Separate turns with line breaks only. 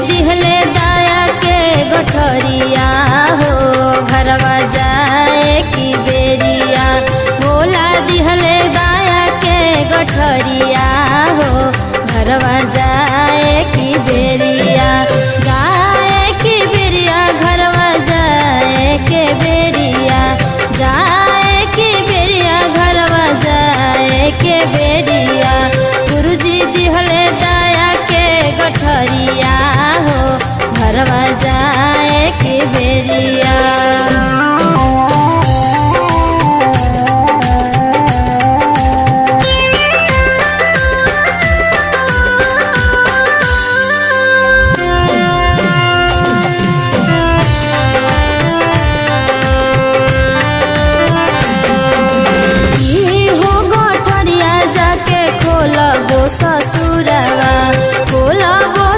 दिहले दाया के गठरिया हो घरवा जाए की बेरिया। भोला दिहले दाया के गठरिया हो घरवा जाए की बेरिया। जाए की बेरिया घरवा जाए के बेरिया। जाए की बेरिया घरवा जाए के बेरिया। गुरुजी दिहले दाया के गठरिया